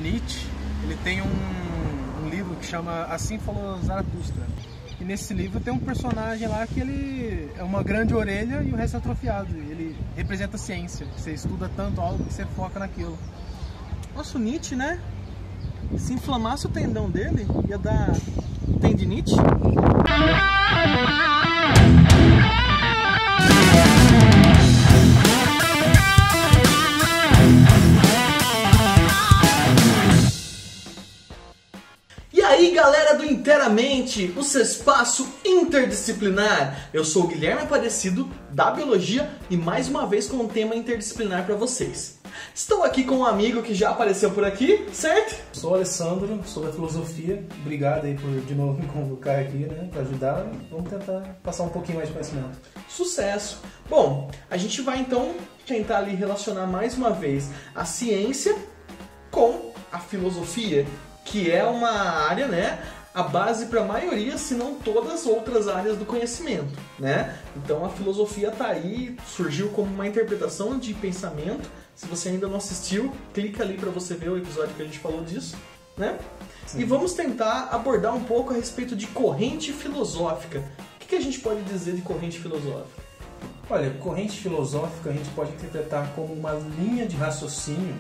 Nietzsche, ele tem um livro que chama Assim Falou Zaratustra. E nesse livro tem um personagem lá que ele é uma grande orelha e o resto é atrofiado. Ele representa a ciência. Você estuda tanto algo que você foca naquilo. Nossa, o Nietzsche, né? Se inflamasse o tendão dele, ia dar tendinite. E aí, galera do Inteiramente, o seu espaço interdisciplinar. Eu sou o Guilherme Aparecido, da Biologia, e mais uma vez com um tema interdisciplinar para vocês. Estou aqui com um amigo que já apareceu por aqui, certo? Sou o Alessandro, sou da Filosofia. Obrigado aí por de novo me convocar aqui, né, para ajudar. Vamos tentar passar um pouquinho mais de conhecimento. Sucesso! Bom, a gente vai então tentar ali relacionar mais uma vez a ciência com a filosofia, que é uma área, né, a base para a maioria, se não todas as outras áreas do conhecimento, né? Então a filosofia está aí, surgiu como uma interpretação de pensamento. Se você ainda não assistiu, clica ali para você ver o episódio que a gente falou disso, né? Sim. E vamos tentar abordar um pouco a respeito de corrente filosófica. O que a gente pode dizer de corrente filosófica? Olha, corrente filosófica a gente pode interpretar como uma linha de raciocínio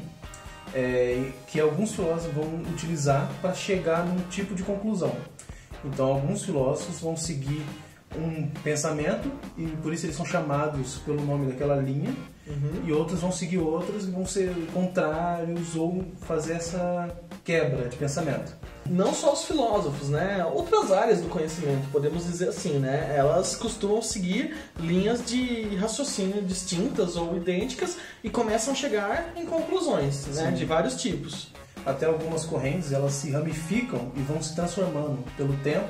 que alguns filósofos vão utilizar para chegar num tipo de conclusão. Então, alguns filósofos vão seguir um pensamento e por isso eles são chamados pelo nome daquela linha, e outros vão seguir outros e vão ser contrários ou fazer essa quebra de pensamento. Não só os filósofos, né? Outras áreas do conhecimento, podemos dizer assim, né? Elas costumam seguir linhas de raciocínio distintas ou idênticas e começam a chegar em conclusões, né? De vários tipos. Até algumas correntes, elas se ramificam e vão se transformando pelo tempo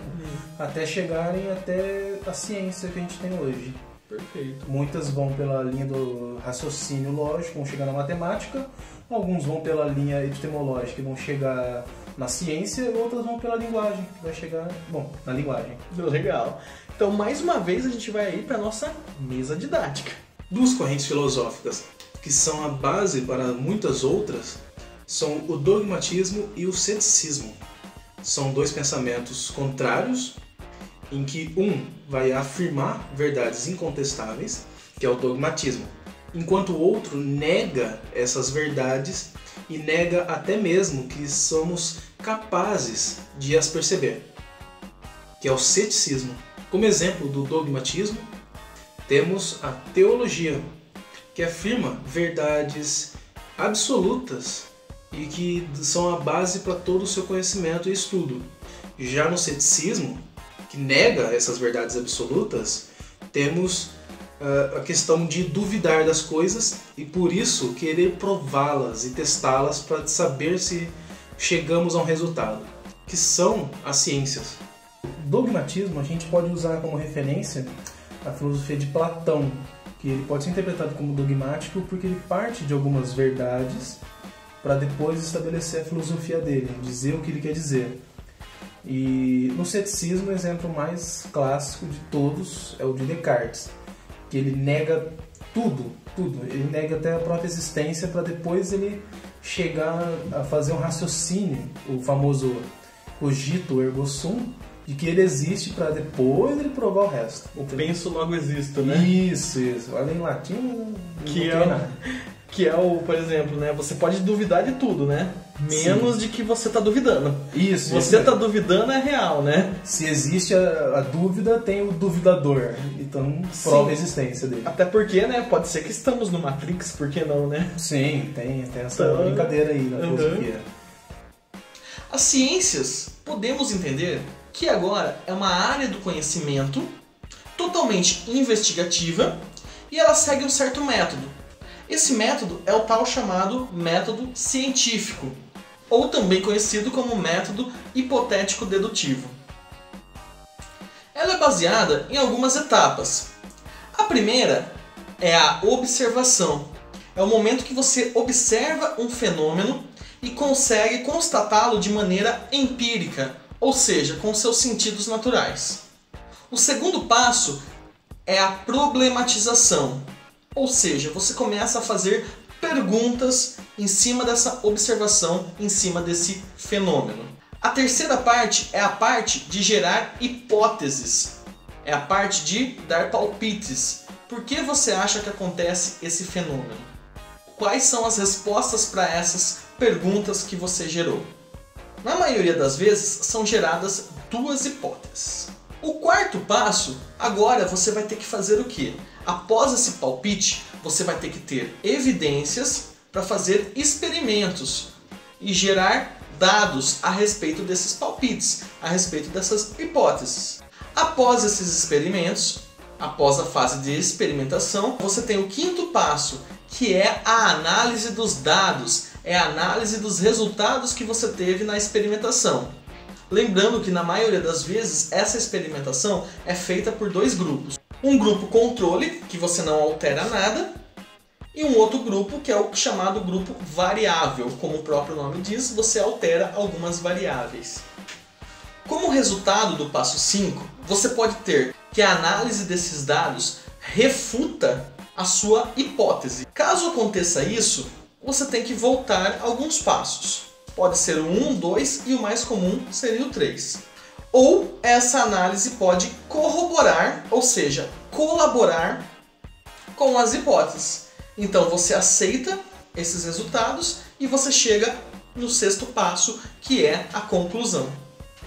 até chegarem até a ciência que a gente tem hoje. Perfeito. Muitas vão pela linha do raciocínio lógico, vão chegar na matemática. Alguns vão pela linha epistemológica e vão chegar na ciência, e outras vão pela linguagem, que vai chegar, bom, na linguagem. Legal. Então, mais uma vez, a gente vai aí para nossa mesa didática. Duas correntes filosóficas que são a base para muitas outras são o dogmatismo e o ceticismo. São dois pensamentos contrários, em que um vai afirmar verdades incontestáveis, que é o dogmatismo, enquanto o outro nega essas verdades e nega até mesmo que somos capazes de as perceber, que é o ceticismo. Como exemplo do dogmatismo, temos a teologia, que afirma verdades absolutas e que são a base para todo o seu conhecimento e estudo. Já no ceticismo, que nega essas verdades absolutas, temos a questão de duvidar das coisas e por isso querer prová-las e testá-las para saber se chegamos a um resultado, que são as ciências. Dogmatismo a gente pode usar como referência a filosofia de Platão, que ele pode ser interpretado como dogmático porque ele parte de algumas verdades para depois estabelecer a filosofia dele, dizer o que ele quer dizer. E no ceticismo, o exemplo mais clássico de todos é o de Descartes, que ele nega tudo. Ele nega até a própria existência para depois ele chegar a fazer um raciocínio, o famoso cogito ergo sum, de que ele existe para depois ele provar o resto. O penso logo existo, né? Isso. Olha em latim, que é o, por exemplo, né? Você pode duvidar de tudo, né? Menos de que você está duvidando. Isso. Você está duvidando é real, né? Se existe a dúvida, tem o duvidador. Então prova a existência dele. Até porque, né? Pode ser que estamos no Matrix, por que não, né? Sim, tem essa brincadeira aí na filosofia. As ciências, podemos entender que agora é uma área do conhecimento totalmente investigativa e ela segue um certo método. Esse método é o tal chamado método científico, ou também conhecido como método hipotético-dedutivo. Ela é baseada em algumas etapas. A primeira é a observação. É o momento que você observa um fenômeno e consegue constatá-lo de maneira empírica, ou seja, com seus sentidos naturais. O segundo passo é a problematização. Ou seja, você começa a fazer perguntas em cima dessa observação, em cima desse fenômeno. A terceira parte é a parte de gerar hipóteses, é a parte de dar palpites. Por que você acha que acontece esse fenômeno? Quais são as respostas para essas perguntas que você gerou? Na maioria das vezes são geradas duas hipóteses. O quarto passo, agora você vai ter que fazer o quê? Após esse palpite, você vai ter que ter evidências para fazer experimentos e gerar dados a respeito desses palpites, a respeito dessas hipóteses. Após esses experimentos, após a fase de experimentação, você tem o quinto passo, que é a análise dos dados, é a análise dos resultados que você teve na experimentação. Lembrando que na maioria das vezes essa experimentação é feita por dois grupos. Um grupo controle, que você não altera nada, e um outro grupo que é o chamado grupo variável. Como o próprio nome diz, você altera algumas variáveis. Como resultado do passo 5, você pode ter que a análise desses dados refuta a sua hipótese. Caso aconteça isso, você tem que voltar alguns passos. Pode ser o 1, 2 e o mais comum seria o 3. Ou essa análise pode corroborar, ou seja, colaborar com as hipóteses. Então você aceita esses resultados e você chega no sexto passo, que é a conclusão.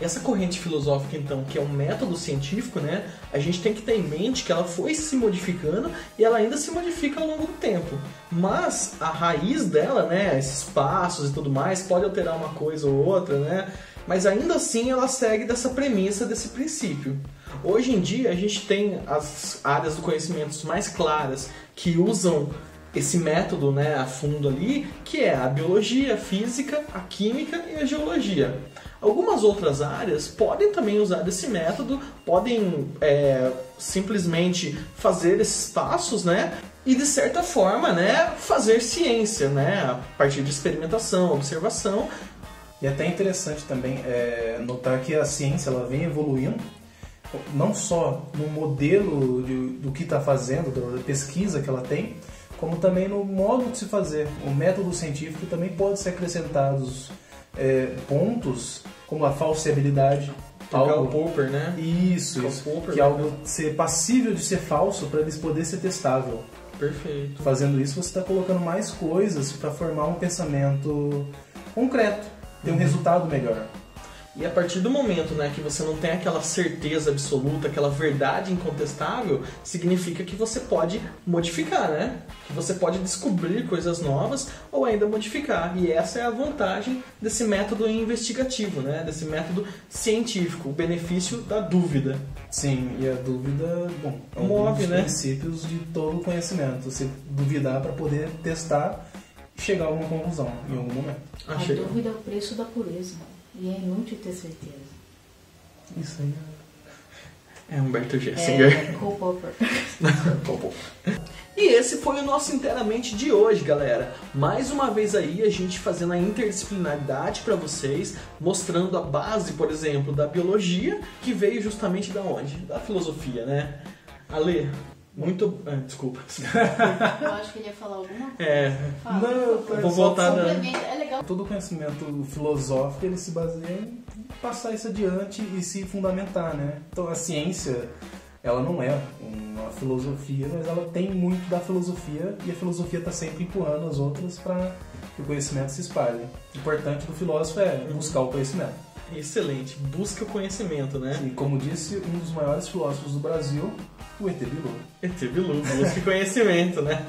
Essa corrente filosófica, então, que é um método científico, né, a gente tem que ter em mente que ela foi se modificando e ela ainda se modifica ao longo do tempo. Mas a raiz dela, né, esses passos e tudo mais, pode alterar uma coisa ou outra, né, mas ainda assim ela segue dessa premissa, desse princípio. Hoje em dia a gente tem as áreas do conhecimento mais claras que usam esse método, né, a fundo ali, que é a biologia, a física, a química e a geologia. Algumas outras áreas podem também usar esse método, podem simplesmente fazer esses passos, né, e de certa forma, né, fazer ciência, né, a partir de experimentação, observação. E é até interessante também notar que a ciência ela vem evoluindo, não só no modelo do que está fazendo, da pesquisa que ela tem, como também no modo de se fazer. O método científico também pode ser acrescentados pontos como a falseabilidade. Algo Popper, né? Isso. Popper, que é algo ser passível de ser falso para eles poderem ser testável. Perfeito. Fazendo isso, você está colocando mais coisas para formar um pensamento concreto, ter um resultado melhor. E a partir do momento, né, que você não tem aquela certeza absoluta, aquela verdade incontestável, significa que você pode modificar, né? Que você pode descobrir coisas novas ou ainda modificar. E essa é a vantagem desse método investigativo, né? Desse método científico, o benefício da dúvida. Sim, e a dúvida, bom, é um dos princípios de todo o conhecimento. Você duvidar para poder testar e chegar a alguma conclusão em algum momento. A dúvida é o preço da pureza. E é inútil ter certeza. Isso aí é Humberto Gessinger. Karl Popper. E esse foi o nosso Inteiramente de hoje, galera. Mais uma vez aí a gente fazendo a interdisciplinaridade para vocês, mostrando a base, por exemplo, da biologia, que veio justamente da onde? Da filosofia, né? Ale, muito... desculpa. Eu acho que ele ia falar alguma coisa. Não, eu vou voltar na... É legal. Todo conhecimento filosófico ele se baseia em passar isso adiante e se fundamentar, né? Então a ciência, ela não é uma filosofia, mas ela tem muito da filosofia e a filosofia está sempre empurrando as outras para que o conhecimento se espalhe. O importante do filósofo é buscar o conhecimento. Excelente, busca o conhecimento, né? E como disse um dos maiores filósofos do Brasil, o ET Bilu. ET Bilu, busca conhecimento, né?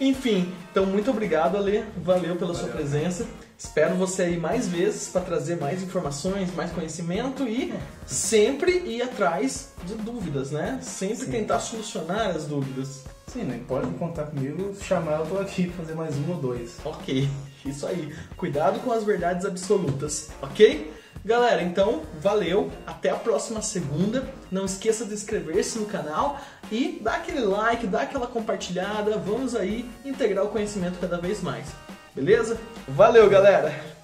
Enfim, então muito obrigado, Ale. Valeu pela sua presença. Espero você aí mais vezes para trazer mais informações, mais conhecimento e sempre ir atrás de dúvidas, né? Sempre tentar solucionar as dúvidas. Sim, né? Pode contar comigo, chamar, eu tô aqui fazer mais um ou dois. Ok, isso aí. Cuidado com as verdades absolutas, ok? Galera, então, valeu, até a próxima segunda. Não esqueça de inscrever-se no canal e dar aquele like, dar aquela compartilhada. Vamos aí integrar o conhecimento cada vez mais, beleza? Valeu, galera!